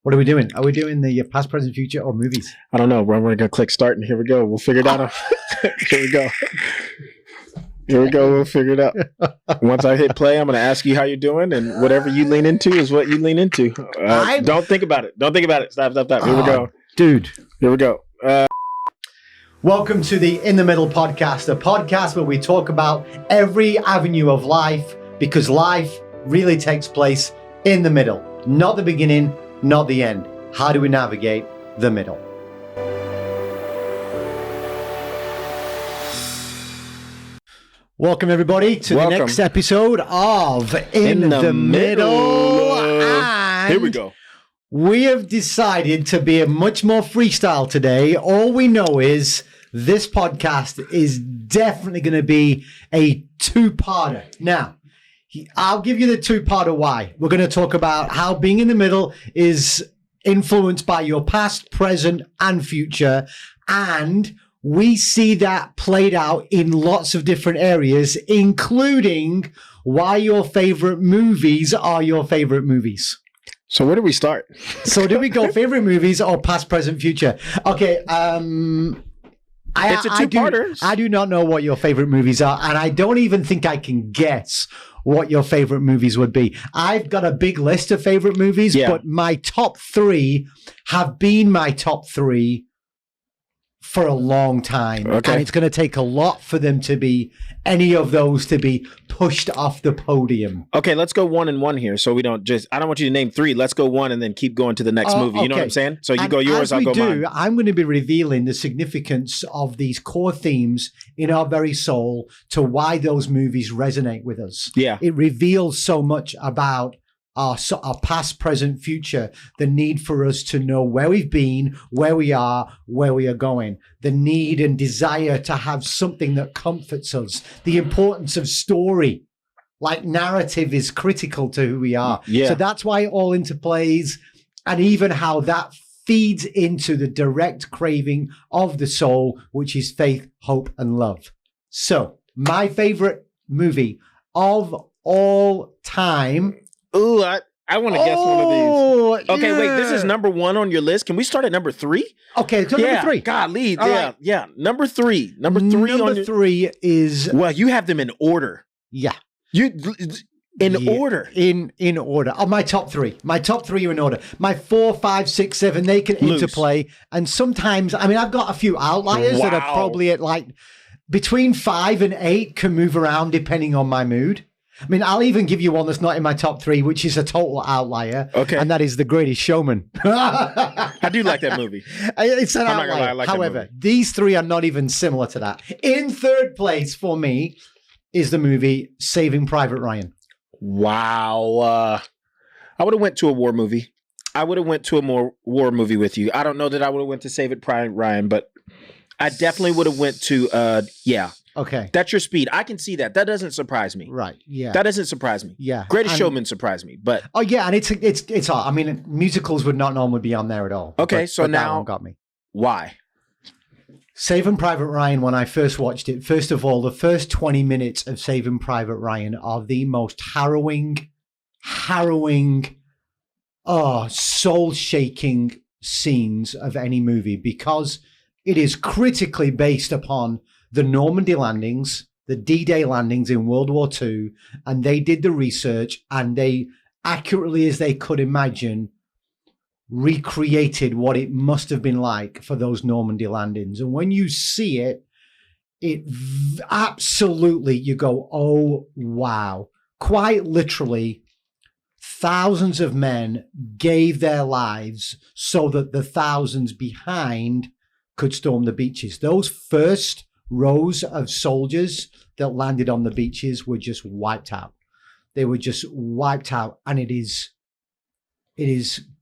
What are we doing? Are we doing the past, present, future, or movies? I don't know. We're going to click start, and here we go. We'll figure it out. Here we go. Here we go. We'll figure it out. Once I hit play, I'm going to ask you how you're doing, and whatever you lean into is what you lean into. Don't think about it. Don't think about it. Stop. Here we go. Dude. Here we go. Welcome to the In the Middle podcast, a podcast where we talk about every avenue of life, because life really takes place in the middle, not the beginning, not the end. How do we navigate the middle? Welcome, everybody, to the next episode of In the Middle. And here we go. We have decided to be a much more freestyle today. All we know is this podcast is definitely going to be a two-parter. Now, I'll give you the two-parter why. We're going to talk about how being in the middle is influenced by your past, present, and future. And we see that played out in lots of different areas, including why your favorite movies are your favorite movies. So where do we start? So do we go favorite movies or past, present, future? Okay. It's a two-parter. I do not know what your favorite movies are, and I don't even think I can guess what your favorite movies would be. I've got a big list of favorite movies, but my top three have been my top three for a long time. Okay. And it's going to take a lot for them to be, any of those to be pushed off the podium. Okay, let's go 1 and 1 here. So we don't just, I don't want you to name 3. Let's go 1 and then keep going to the next movie. You know what I'm saying? So you go yours, I'll go mine. I'm going to be revealing the significance of these core themes in our very soul to why those movies resonate with us. Yeah. It reveals so much about our past, present, future, the need for us to know where we've been, where we are going, the need and desire to have something that comforts us, the importance of story. Like narrative is critical to who we are. Yeah. So that's why it all interplays, and even how that feeds into the direct craving of the soul, which is faith, hope, and love. So my favorite movie of all time. Ooh, I want to guess one of these. Okay, wait, this is number 1 on your list. Can we start at number 3? Okay, so number 3. Golly, yeah. Number 3. Number 3 is... Well, you have them in order. Yeah. In order. In order. Oh, my top 3. My top 3 are in order. My 4, 5, 6, 7, they can interplay. And sometimes, I mean, I've got a few outliers that are probably at like between 5 and 8 can move around depending on my mood. I mean, I'll even give you one that's not in my top 3, which is a total outlier. Okay. And that is The Greatest Showman. I do like that movie. It's an outlier. I like However, these 3 are not even similar to that. In third place for me is the movie Saving Private Ryan. Wow. I would have went to a war movie. I would have went to a more war movie with you. I don't know that I would have went to Saving Private Ryan, but I definitely would have went to, Okay. That's your speed. I can see that. That doesn't surprise me. Right. Yeah. That doesn't surprise me. Yeah. Greatest Showman surprised me, but oh yeah, and it's hard. I mean, musicals would not normally be on there at all. Okay, so now that one got me. Why? Saving Private Ryan, when I first watched it, first of all, the first 20 minutes of Saving Private Ryan are the most harrowing, soul-shaking scenes of any movie, because it is critically based upon the Normandy landings, the D-Day landings in World War II, and they did the research, and they, accurately as they could imagine, recreated what it must have been like for those Normandy landings. And when you see it, absolutely, you go, oh, wow. Quite literally, thousands of men gave their lives so that the thousands behind could storm the beaches. Those first rows of soldiers that landed on the beaches were just wiped out. They were just wiped out, and it is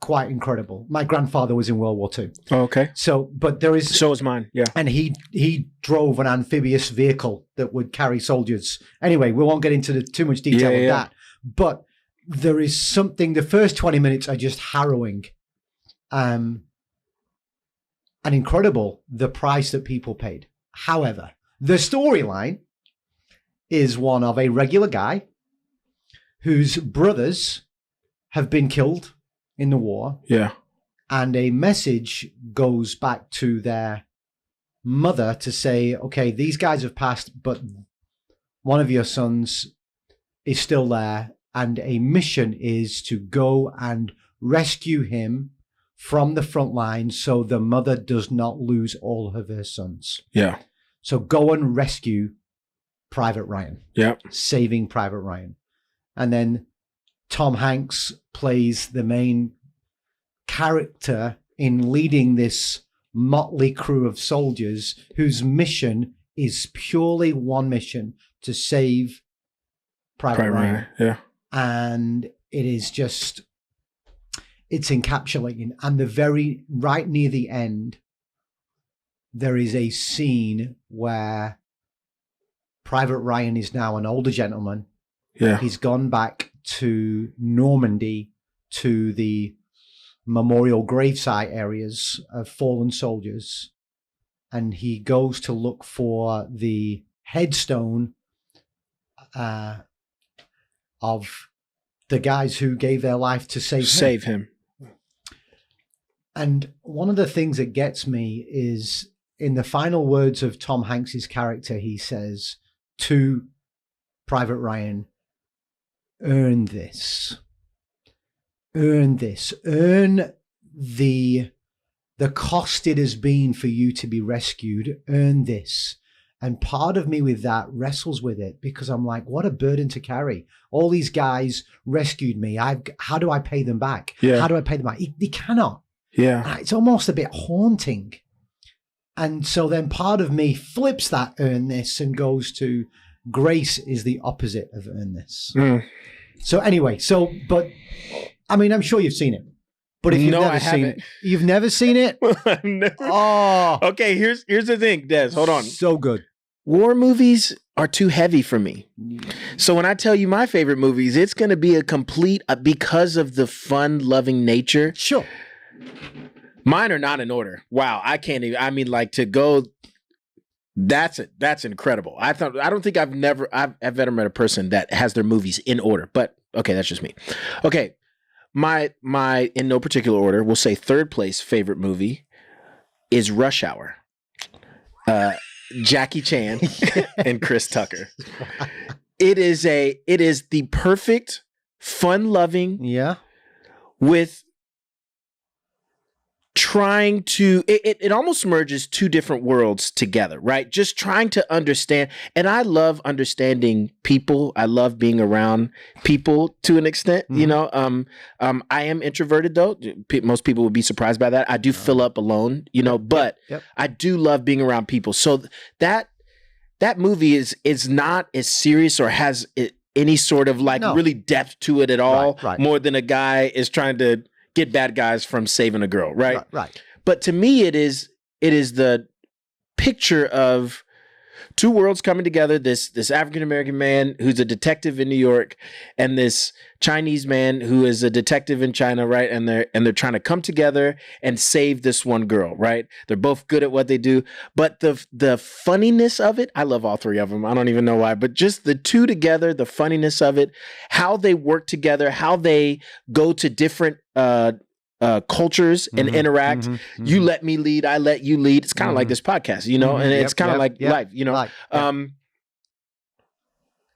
quite incredible. My grandfather was in World War II. Oh, okay. So was mine. Yeah. And he drove an amphibious vehicle that would carry soldiers. Anyway, we won't get into too much detail of that. But there is something. The first 20 minutes are just harrowing, and incredible, the price that people paid. However, the storyline is one of a regular guy whose brothers have been killed in the war. Yeah. And a message goes back to their mother to say, okay, these guys have passed, but one of your sons is still there. And a mission is to go and rescue him from the front line so the mother does not lose all of her sons. Yeah. So go and rescue Private Ryan. Yeah. Saving Private Ryan. And then Tom Hanks plays the main character in leading this motley crew of soldiers whose mission is purely one mission: to save Private Ryan. Yeah. And it is just, it's encapsulating. And right near the end, there is a scene where Private Ryan is now an older gentleman. Yeah. He's gone back to Normandy, to the memorial gravesite areas of fallen soldiers. And he goes to look for the headstone of the guys who gave their life to save him. And one of the things that gets me is in the final words of Tom Hanks's character, he says to Private Ryan, earn this. Earn this. Earn the cost it has been for you to be rescued. Earn this. And part of me with that wrestles with it because I'm like, what a burden to carry. All these guys rescued me. How do I pay them back? Yeah. How do I pay them back? They cannot. Yeah. And it's almost a bit haunting. And so then part of me flips that earn this and goes to grace is the opposite of earn this. Mm. So anyway, but I mean, I'm sure you've seen it. But if you've never seen it, you've never seen it? I've never. Oh. Okay, here's the thing, Des. Hold on. So good. War movies are too heavy for me. So when I tell you my favorite movies, it's going to be a complete, because of the fun-loving nature. Sure. Mine are not in order. Wow, I can't even, I mean, like to go, that's incredible. I don't think I've ever met a person that has their movies in order, but okay, that's just me. Okay, my in no particular order, we'll say third place favorite movie is Rush Hour. Jackie Chan and Chris Tucker. It is the perfect, fun-loving, with trying to, it almost merges two different worlds together, right? Just trying to understand. And I love understanding people. I love being around people to an extent, you know. I am introverted though. Most people would be surprised by that. I do fill up alone, you know, but I do love being around people. So that movie is not as serious or has any sort of really depth to it at all, right. More than a guy is trying to get bad guys from saving a girl, right? Right. But to me, it is the picture of two worlds coming together. This African American man who's a detective in New York, and this Chinese man who is a detective in China, right? And they're trying to come together and save this one girl, right? They're both good at what they do, but the funniness of it, I love all three of them. I don't even know why, but just the two together, the funniness of it, how they work together, how they go to different cultures and interact. You let me lead, I let you lead. It's kind of like this podcast, you know, and it's kind of like life, you know.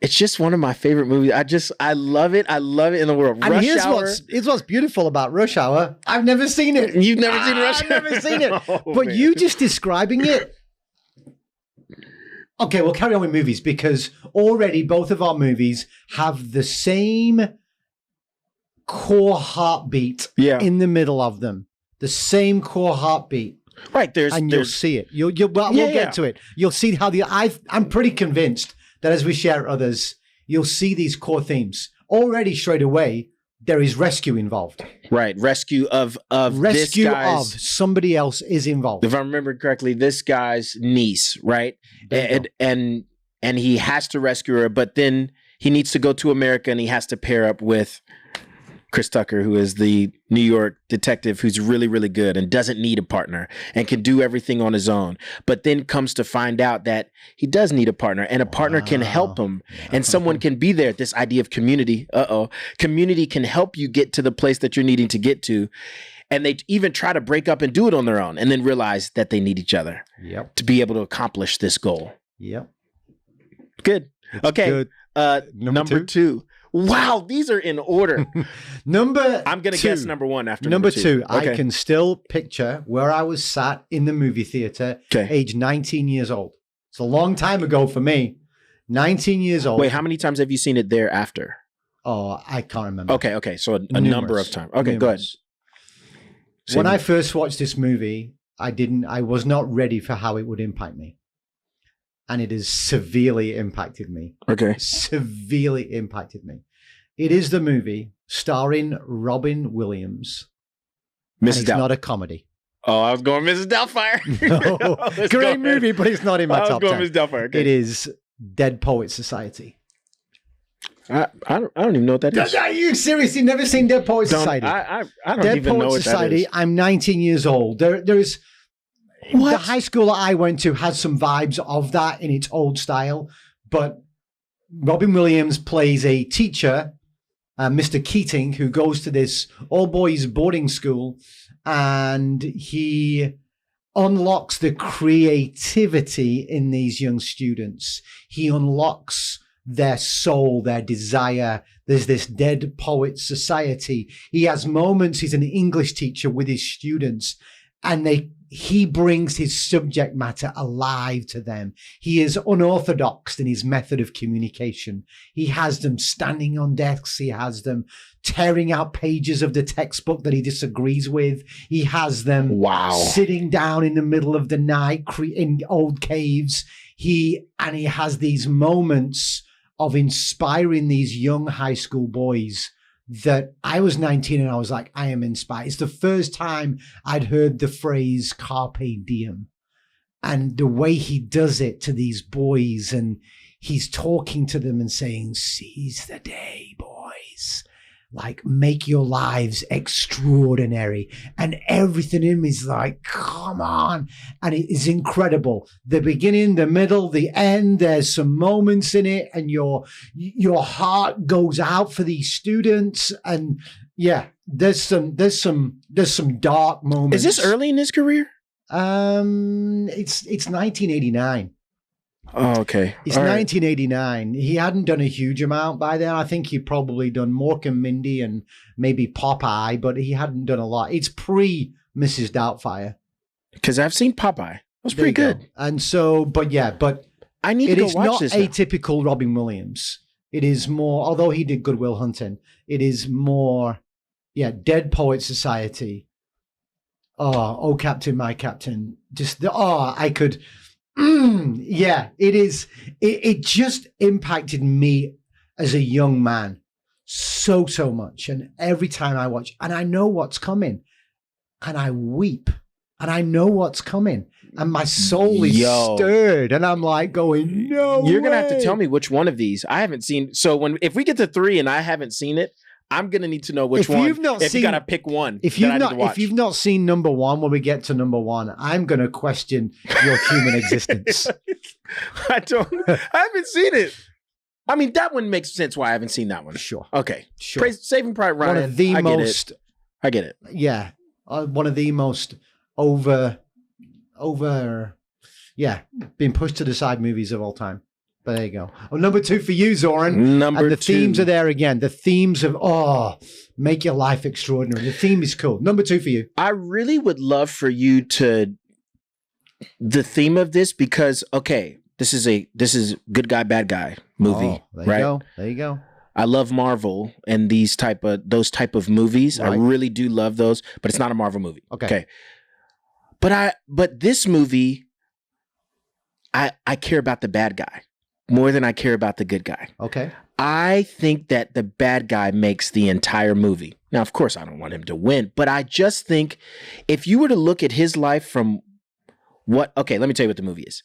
It's just one of my favorite movies. I love it. I love it in the world. And here's what's beautiful about Rush Hour. I've never seen it. You've never seen Rush Hour? I've never seen it. But you just describing it. Okay, we'll carry on with movies because already both of our movies have the same core heartbeat in the middle of them. The same core heartbeat. Right. You'll see it. We'll get to it. You'll see how I'm pretty convinced that as we share others, you'll see these core themes. Already straight away, there is rescue involved. Right. Rescue of rescue this guy's, of somebody else is involved. If I remember correctly, this guy's niece, right? And he has to rescue her, but then he needs to go to America and he has to pair up with Chris Tucker, who is the New York detective who's really, really good and doesn't need a partner and can do everything on his own, but then comes to find out that he does need a partner and a partner can help him and someone can be there. This idea of community, community can help you get to the place that you're needing to get to. And they even try to break up and do it on their own and then realize that they need each other to be able to accomplish this goal. Yep. Good. It's okay. Good. Number two. Wow, these are in order. I'm going to guess number one after number two. Okay. I can still picture where I was sat in the movie theater, age 19 years old. It's a long time ago for me. 19 years old. Wait, how many times have you seen it thereafter? Oh, I can't remember. Okay. So a number of times. Okay, go ahead. When I first watched this movie, I was not ready for how it would impact me. And it has severely impacted me. Okay. Severely impacted me. It is the movie starring Robin Williams. It's not a comedy. Oh, I was going Mrs. Doubtfire. No. Great movie, but it's not in my top 10. I was going Mrs. Doubtfire. Okay. It is Dead Poets Society. I don't even know what that is. You seriously never seen Dead Poets Society? I don't even know what Society, that is. I'm 19 years old. There's the high school that I went to has some vibes of that in its old style, but Robin Williams plays a teacher, Mr. Keating, who goes to this all-boys boarding school, and he unlocks the creativity in these young students. He unlocks their soul, their desire. There's this Dead Poets Society. He has moments, he's an English teacher with his students, and he brings his subject matter alive to them. He is unorthodox in his method of communication. He has them standing on desks. He has them tearing out pages of the textbook that he disagrees with. He has them sitting down in the middle of the night in old caves. He has these moments of inspiring these young high school boys that I was 19 and I was like, I am inspired. It's the first time I'd heard the phrase carpe diem, and the way he does it to these boys, and he's talking to them and saying, seize the day, boys. Like, make your lives extraordinary. And everything in him is like, come on. And it is incredible. The beginning, the middle, the end, there's some moments in it, and your heart goes out for these students. And yeah, there's some dark moments. Is this early in his career? It's 1989. Oh, okay. It's 1989. He hadn't done a huge amount by then. I think he'd probably done Mork and Mindy and maybe Popeye, but he hadn't done a lot. It's pre Mrs. Doubtfire. Because I've seen Popeye. It was pretty good. And so, but I need to go watch this. It is not atypical Robin Williams. It is more, although he did Good Will Hunting, it is more, Dead Poets Society. Oh, Captain, my Captain. It is. It just impacted me as a young man so much. And every time I watch, and I know what's coming, and I weep, and I know what's coming, and my soul is stirred, and I'm like going, no. You're gonna have to tell me which one of these I haven't seen. So if we get to 3 and I haven't seen it, I'm gonna need to know which one. You gotta pick one. If you've not seen number 1, when we get to number 1, I'm gonna question your human existence. I haven't seen it. I mean, that one makes sense why I haven't seen that one. Sure. Okay. Sure. Saving Private Ryan. One of the I get it. Yeah. One of the most being pushed to the side movies of all time. But there you go. Oh, number 2 for you, Zorin. Number 2. Themes are there again. The themes of, make your life extraordinary. The theme is cool. Number 2 for you. I really would love for you the theme of this, because, this is good guy, bad guy movie, right? There you go. I love Marvel and those type of movies. Right. I really do love those, but it's not a Marvel movie. Okay. But this movie, I care about the bad guy more than I care about the good guy. Okay. I think that the bad guy makes the entire movie. Now, of course, I don't want him to win, but I just think if you were to look at his life from let me tell you what the movie is.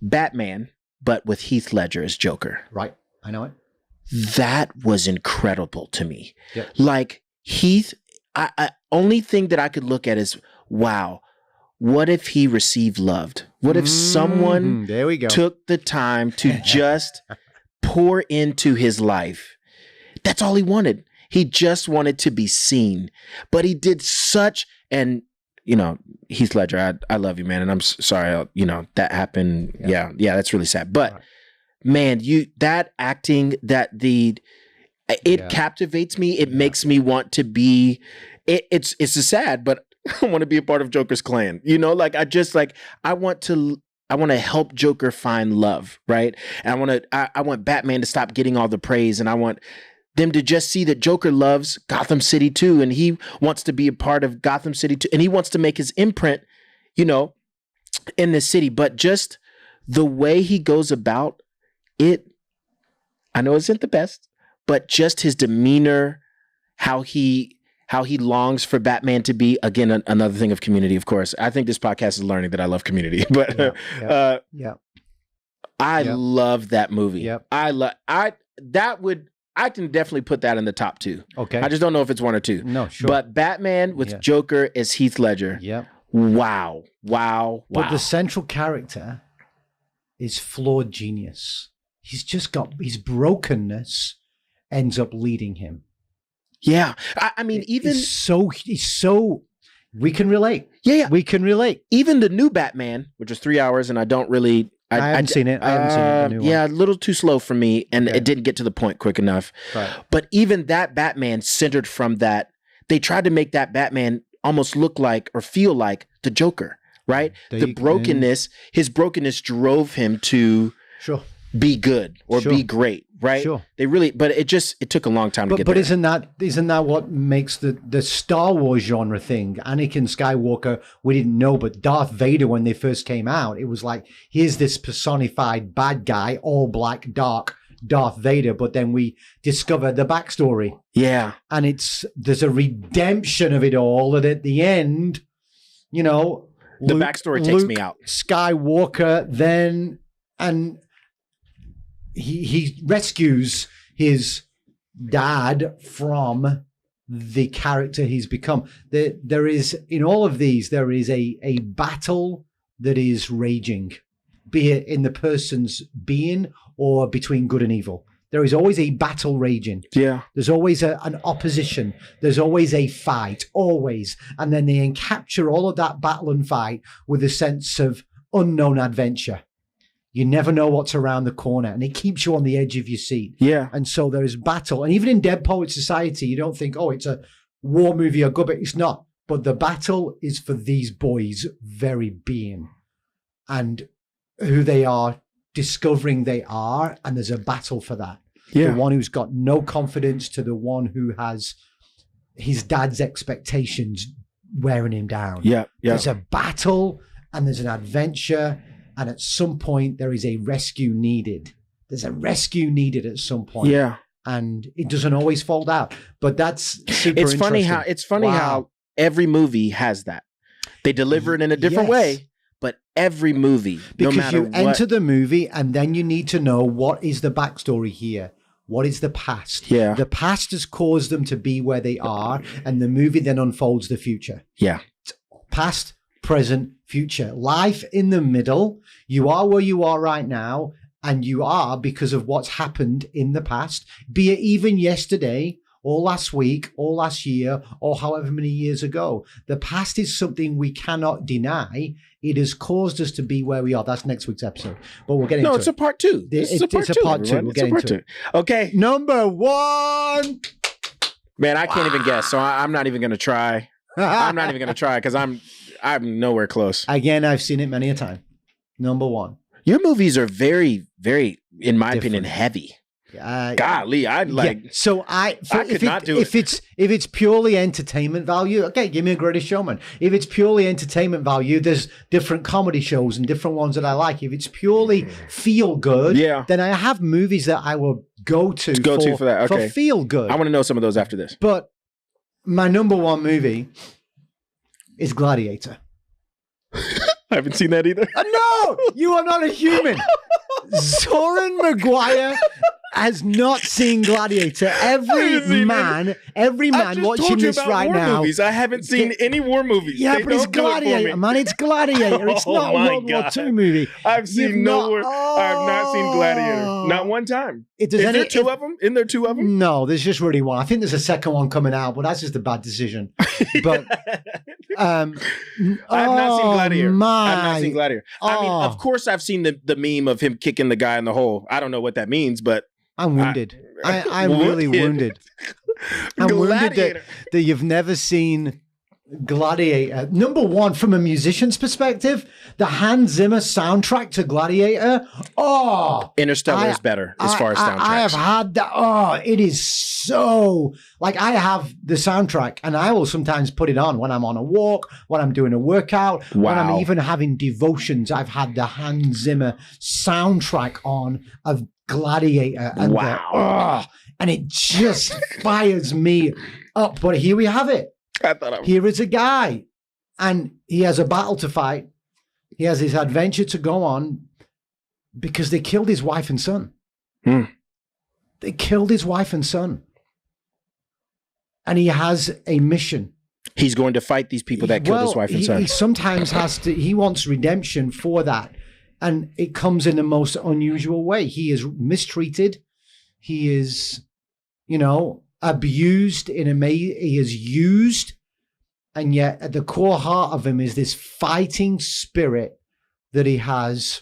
Batman, but with Heath Ledger as Joker. Right. I know it. That was incredible to me. Yep. Like Heath, only thing that I could look at is, wow, what if he received love? What if someone took the time to just pour into his life? That's all he wanted. He just wanted to be seen. But he did such and Heath Ledger, I love you, man, and I'm sorry, that happened. Yeah, that's really sad. But man, that acting, it captivates me. It makes me want to be. It's sad, but I want to be a part of Joker's clan. I want to help Joker find love, right? And I want Batman to stop getting all the praise, and I want them to just see that Joker loves Gotham City too, and he wants to be a part of Gotham City too, and he wants to make his imprint, in the city. But just the way he goes about it, I know isn't the best, but just his demeanor, how he longs for Batman to be, again, another thing of Community, of course. I think this podcast is learning that I love Community, but I love that movie. Yep. I can definitely put that in the top 2. Okay. I just don't know if it's 1 or 2. No, sure. But Batman with Joker as Heath Ledger. Yeah. Wow. But the central character is flawed genius. He's just got his brokenness ends up leading him. Yeah. I mean, he's so we can relate. Yeah. We can relate. Even the new Batman, which is 3 hours, and I haven't seen it. The new one. Yeah, a little too slow for me, and it didn't get to the point quick enough. Right. But even that Batman centered from that, they tried to make that Batman almost look like or feel like the Joker, right? His brokenness drove him to be good or be great, right? Sure. But it took a long time to get there. But isn't that what makes the Star Wars genre thing? Anakin Skywalker, we didn't know, but Darth Vader, when they first came out, it was like, here's this personified bad guy, all black, dark Darth Vader, but then we discover the backstory. Yeah. And there's a redemption of it all, that at the end, the backstory takes me out. Skywalker then, and he rescues his dad from the character he's become. There is, in all of these, there is a battle that is raging, be it in the person's being or between good and evil. There is always a battle raging. Yeah. There's always an opposition. There's always a fight, always. And then they capture all of that battle and fight with a sense of unknown adventure. You never know what's around the corner, and it keeps you on the edge of your seat. Yeah. And so there is battle. And even in Dead Poet Society, you don't think, oh, it's a war movie or good, but it's not. But the battle is for these boys' very being and who they are, discovering they are, and there's a battle for that. Yeah. The one who's got no confidence to the one who has his dad's expectations wearing him down. Yeah. There's a battle and there's an adventure, and at some point there is a rescue needed. There's a rescue needed at some point. Yeah. And it doesn't always fold out. But that's super It's funny how every movie has that. They deliver it in a different way. But every movie, because no matter you enter the movie and then you need to know, what is the backstory here? What is the past? Yeah. The past has caused them to be where they are, and the movie then unfolds the future. Yeah. Past, present, future. Life in the middle. You are where you are right now, and you are because of what's happened in the past, be it even yesterday, or last week, or last year, or however many years ago. The past is something we cannot deny. It has caused us to be where we are. That's next week's episode. But we'll get into it. No, it's a part 2. It's a part 2. We'll get into it. Okay. Number 1. Man, I can't even guess, so I'm not even going to try. I'm not even going to try because I'm nowhere close. Again, I've seen it many a time. Number 1. Your movies are very, very, in my opinion, heavy. Golly, I'd like. Yeah. So I could not do it. If it's purely entertainment value, okay, give me a Greatest Showman. If it's purely entertainment value, there's different comedy shows and different ones that I like. If it's purely feel good, then I have movies that I will go to for that. Okay. For feel good. I want to know some of those after this. But my number 1 movie is Gladiator. I haven't seen that either. No, you are not a human. Zorin Maguire has not seen Gladiator. Every man watching this right now. Movies. I haven't seen any war movies. Yeah, but it's Gladiator, man. It's Gladiator. It's not a World War II movie. I've seen no war. I have not seen Gladiator. Not one time. Is there two of them? Isn't there two of them? No, there's just really one. I think there's a second one coming out, but that's just a bad decision. But I have not seen Gladiator. I have not seen Gladiator. I mean, of course, I've seen the meme of him kicking the guy in the hole. I don't know what that means, but I'm wounded. I'm really wounded. I'm wounded that you've never seen Gladiator. Number one, from a musician's perspective, the Hans Zimmer soundtrack to Gladiator. Oh, Interstellar is better as far as soundtracks. I have had that. Oh, it is so like I have the soundtrack, and I will sometimes put it on when I'm on a walk, when I'm doing a workout, when I'm even having devotions. I've had the Hans Zimmer soundtrack on of Gladiator, and and it just fires me up. But here we have it. Here is a guy, and he has a battle to fight. He has his adventure to go on because they killed his wife and son. They killed his wife and son. And he has a mission. He's going to fight these people that killed his wife and son. He sometimes has to, he wants redemption for that. And it comes in the most unusual way. He is mistreated. He is, abused he is used, and yet at the core heart of him is this fighting spirit that he has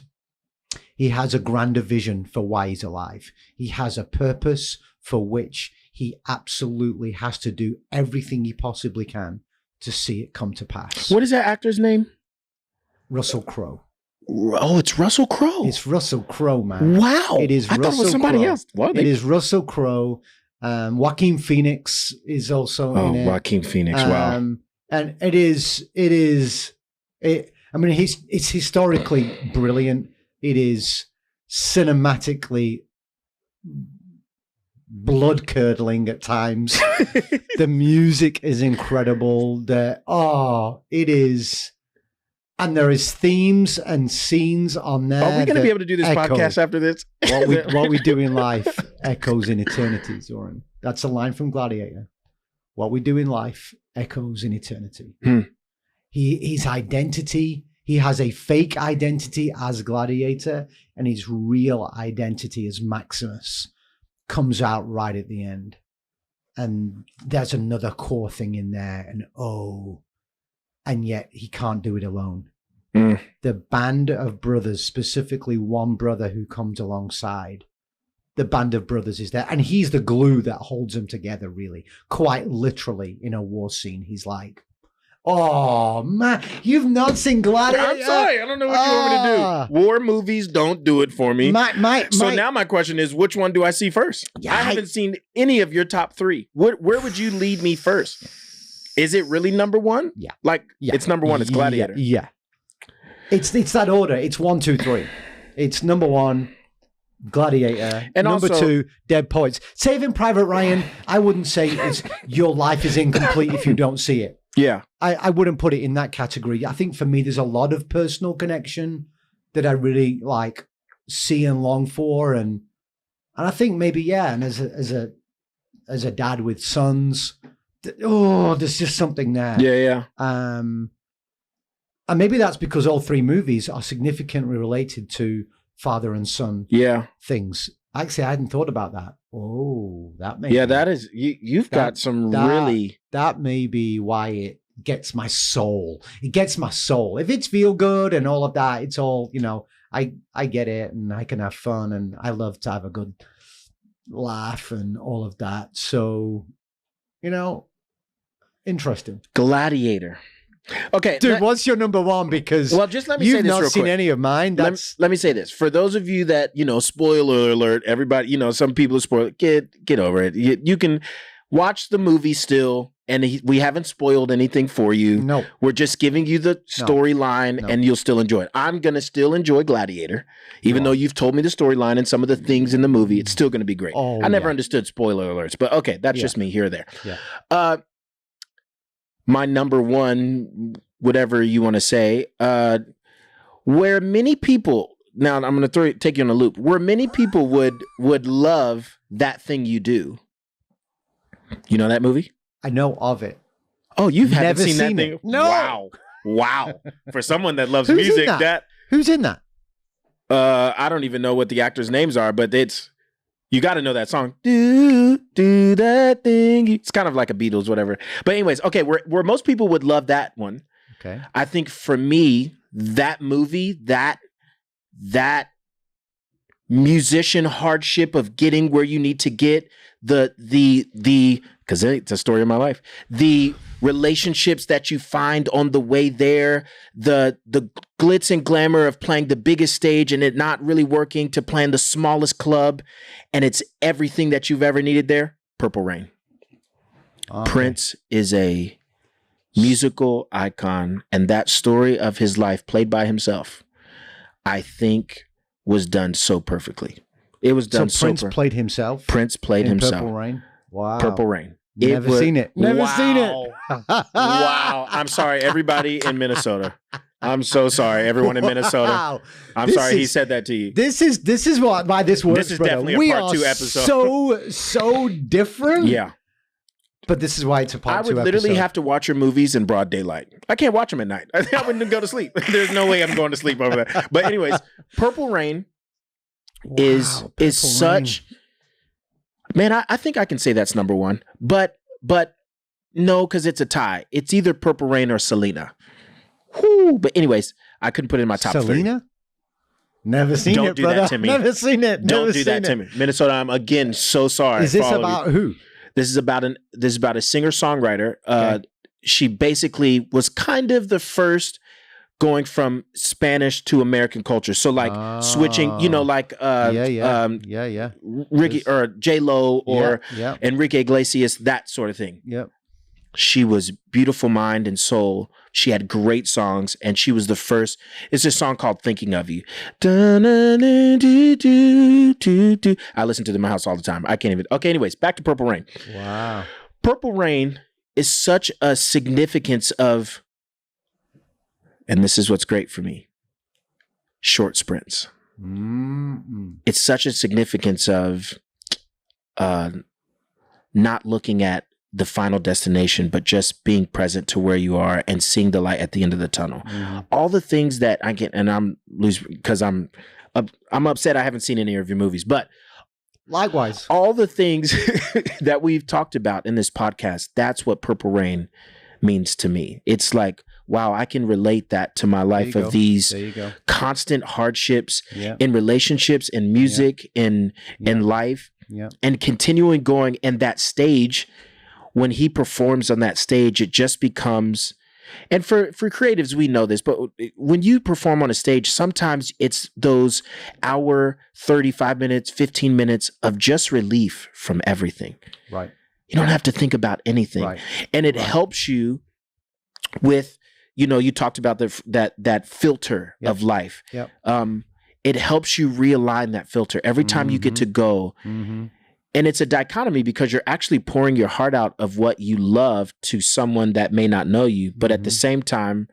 a grander vision for why he's alive. He has a purpose for which he absolutely has to do everything he possibly can to see it come to pass. What is that actor's name? Russell Crowe. Oh, it's Russell Crowe. It's Russell Crowe, man. Wow. It is I thought it was somebody else. It is Russell Crowe. Joaquin Phoenix is also in it. Joaquin Phoenix, wow. And it's historically brilliant. It is cinematically blood-curdling at times. The music is incredible. It is... And there is themes and scenes on there. Are we going to be able to do this podcast after this? What we do in life echoes in eternity, Zorin. That's a line from Gladiator. What we do in life echoes in eternity. His identity, he has a fake identity as Gladiator, and his real identity as Maximus comes out right at the end. And there's another core thing in there, and yet he can't do it alone. The band of brothers, specifically one brother who comes alongside, the band of brothers is there. And he's the glue that holds them together, really. Quite literally, in a war scene, he's like, oh, man, you've not seen Gladiator? I'm sorry, I don't know what you want me to do. War movies don't do it for me. Now my question is, which one do I see first? I haven't seen any of your top three. Where would you lead me first? Is it really number one? Yeah. It's number one. It's Gladiator. Yeah. It's that order. It's 1, 2, 3. It's number one, Gladiator. And number two, Dead Poets. Saving Private Ryan, I wouldn't say your life is incomplete if you don't see it. Yeah. I wouldn't put it in that category. I think for me, there's a lot of personal connection that I really see and long for. And I think maybe, and as a dad with sons, there's just something there. Yeah. And maybe that's because all three movies are significantly related to father and son things. Actually, I hadn't thought about that. Oh, that may that is, you've got some really... That may be why it gets my soul. It gets my soul. If it's feel good and all of that, it's all, I get it and I can have fun and I love to have a good laugh and all of that. So, interesting. Gladiator. Okay, dude, what's your number one? Because just let me say this real quick. You've not seen any of mine. Let me say this for those of you that spoiler alert. Everybody, some people spoil. Get over it. You can watch the movie still, and we haven't spoiled anything for you. No, we're just giving you the storyline, and you'll still enjoy it. I'm gonna still enjoy Gladiator, even though you've told me the storyline and some of the things in the movie. It's still gonna be great. I never understood spoiler alerts, but okay, that's just me here or there. Yeah. My number one, whatever you want to say, where many people now I'm going to take you on a loop. Where many people would love That Thing You Do. You know that movie? I know of it. Oh, you haven't Never seen that seen thing? it. No. Wow. For someone that loves Who's music, in that? Who's in that? I don't even know what the actors' names are, but you got to know that song. Do that thing. It's kind of like a Beatles, whatever. But anyways, okay, where most people would love that one. Okay. I think for me, that movie, that musician hardship of getting where you need to get, the because it's a story of my life, the relationships that you find on the way there, the glitz and glamour of playing the biggest stage and it not really working to playing the smallest club, and it's everything that you've ever needed there. Purple Rain. Okay. Prince is a musical icon, and that story of his life played by himself, I think, was done so perfectly. It was done so Prince played himself? Prince played himself. Purple Rain? Wow. Purple Rain. Never seen it. Never seen it. Wow. I'm sorry, everybody in Minnesota. I'm so sorry, everyone in Minnesota. Wow. I'm sorry he said that to you. This is why this works. This is definitely a part 2 episode. So different. Yeah. But this is why it's a part 2 episode. I would literally have to watch your movies in broad daylight. I can't watch them at night. I wouldn't go to sleep. There's no way I'm going to sleep over that. But anyways, Purple Rain is such... Man, I think I can say that's number 1. But no, because it's a tie. It's either Purple Rain or Selena. Whew. But anyways, I couldn't put it in my top 3. Selena? Never seen Don't it, do brother. That to me. Never seen it. Don't do that to me. Minnesota, I'm again so sorry. Is this about who? This is about a singer-songwriter. Okay. She basically was kind of the first going from Spanish to American culture. So like switching, like Ricky or J-Lo or Enrique Iglesias, that sort of thing. Yep. She was beautiful mind and soul. She had great songs, and she was the first. It's a song called Thinking of You. I listen to them in my house all the time. I can't even. Okay, anyways, back to Purple Rain. Wow. Purple Rain is such a significance of, and this is what's great for me, short sprints. Mm-mm. It's such a significance of not looking at the final destination, but just being present to where you are and seeing the light at the end of the tunnel. Mm-hmm. All the things that I get, and I'm losing because I'm upset I haven't seen any of your movies, but likewise, all the things that we've talked about in this podcast, that's what Purple Rain means to me. It's like, wow, I can relate that to my life of these constant hardships in relationships, in music, in life, and continuing going. And that stage, when he performs on that stage, it just becomes, and for creatives, we know this, but when you perform on a stage, sometimes it's those hour, 35 minutes, 15 minutes of just relief from everything. Right. You don't have to think about anything. Right. And it helps you with, you talked about that filter of life. Yep. It helps you realign that filter every time you get to go. Mm-hmm. And it's a dichotomy because you're actually pouring your heart out of what you love to someone that may not know you. But at the same time,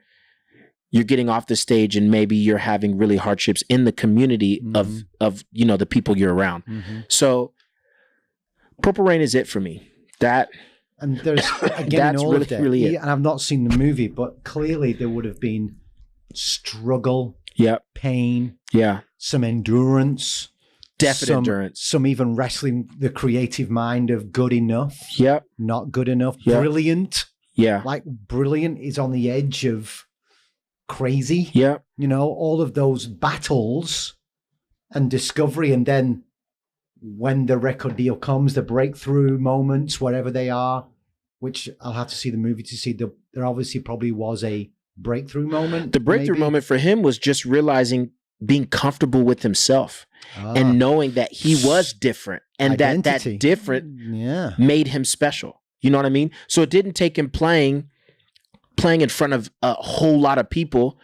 you're getting off the stage and maybe you're having really hardships in the community of the people you're around. Mm-hmm. So Purple Rain is it for me. And there's, again, that's in all really, of it, really it. And I've not seen the movie, but clearly there would have been struggle, pain, some endurance. Definite endurance. Some even wrestling the creative mind of good enough. Yep. Not good enough. Yep. Brilliant. Yeah. Like brilliant is on the edge of crazy. Yep. All of those battles and discovery. And then when the record deal comes, the breakthrough moments, whatever they are, which I'll have to see the movie to see. There obviously probably was a breakthrough moment. The breakthrough moment for him was just realizing, being comfortable with himself and knowing that he was different and identity. that different made him special. You know what I mean? So it didn't take him playing in front of a whole lot of people.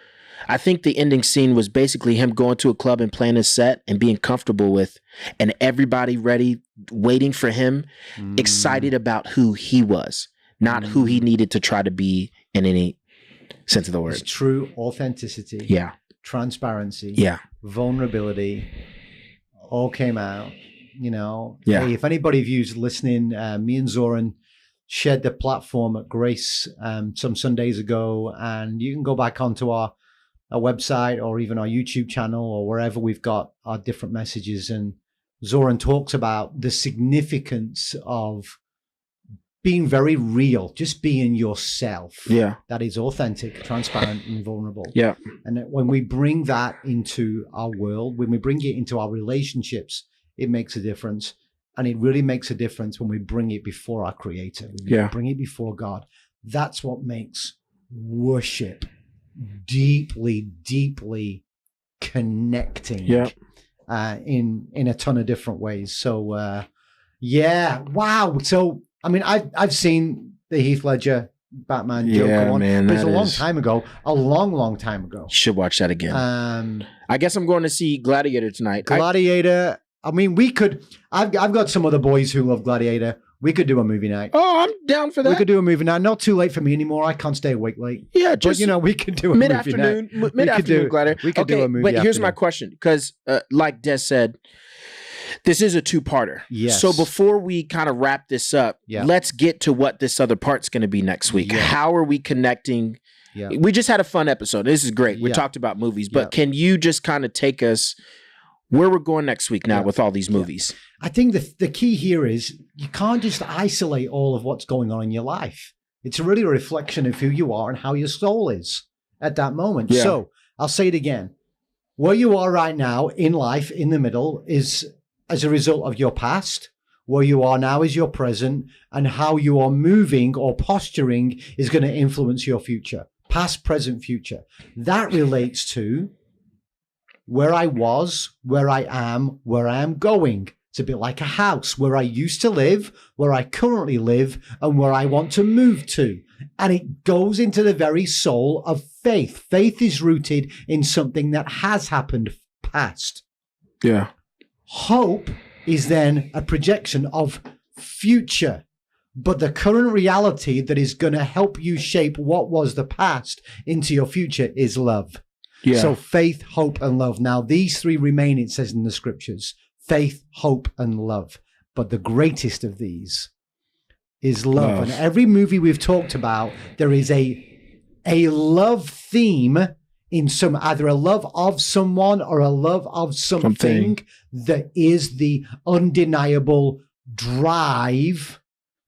I think the ending scene was basically him going to a club and playing his set and being comfortable with, and everybody ready, waiting for him, excited about who he was, not who he needed to try to be in any sense of the word. It's true authenticity. Yeah. transparency, Yeah. vulnerability, all came out. You know, Yeah. hey, if anybody of you's listening, me and Zorin shared the platform at Grace some Sundays ago, and you can go back onto our website or even our YouTube channel or wherever we've got our different messages. And Zoran talks about the significance of being very real, just being yourself. Yeah. That is authentic, transparent, and vulnerable. Yeah. And that when we bring that into our world, when we bring it into our relationships, it makes a difference. And it really makes a difference when we bring it before our Creator. When we bring it before God. That's what makes worship deeply, deeply connecting in a ton of different ways. So, wow. So, I mean, I've seen the Heath Ledger Batman Joker one. Man, but it's a long time ago. A long time ago. You should watch that again. I guess I'm going to see Gladiator tonight. Gladiator. I mean, we could. I've got some other boys who love Gladiator. We could do a movie night. Oh, I'm down for that. We could do a movie night. Not too late for me anymore. I can't stay awake late. Yeah, just but we could do a mid-afternoon. movie night. Mid-afternoon Gladiator. We could do a movie. But here's my question, because like Des said, this is a two-parter. Yes. So before we kind of wrap this up, let's get to what this other part's going to be next week. Yeah. How are we connecting? Yeah. We just had a fun episode. This is great. We talked about movies, but can you just kind of take us where we're going next week now with all these movies? I think the key here is you can't just isolate all of what's going on in your life. It's really a reflection of who you are and how your soul is at that moment. Yeah. So I'll say it again. Where you are right now in life, in the middle, is as a result of your past. Where you are now is your present, and how you are moving or posturing is going to influence your future. Past, present, future. That relates to where I was, where I am going. It's a bit like a house, where I used to live, where I currently live, and where I want to move to. And it goes into the very soul of faith. Faith is rooted in something that has happened past. Yeah. Hope is then a projection of future. But the current reality that is going to help you shape what was the past into your future is love. Yeah. So faith, hope, and love. Now, these three remain, it says in the scriptures. Faith, hope, and love. But the greatest of these is love. And every movie we've talked about, there is a love theme in some, either a love of someone or a love of something that is the undeniable drive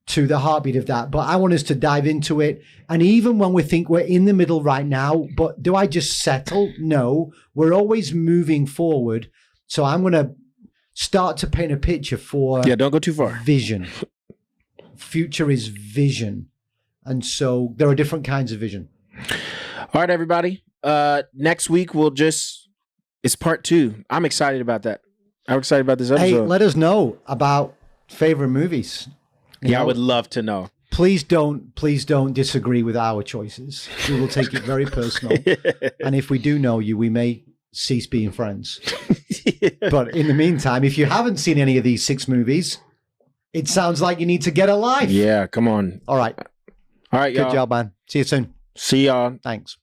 to the heartbeat of that. But I want us to dive into it. And even when we think we're in the middle right now, but do I just settle? No, we're always moving forward. So I'm going to start to paint a picture for don't go too far. Vision. Future is vision. And so there are different kinds of vision. All right, everybody. Next week it's part 2. I'm excited about that. I'm excited about this episode. Hey, let us know about favorite movies. I would love to know. Please don't disagree with our choices. We will take it very personal. And if we do know you, we may cease being friends. But in the meantime, if you haven't seen any of these 6 movies, it sounds like you need to get a life. Yeah, come on. All right. All right, y'all. Good job, man. See you soon. See y'all. Thanks.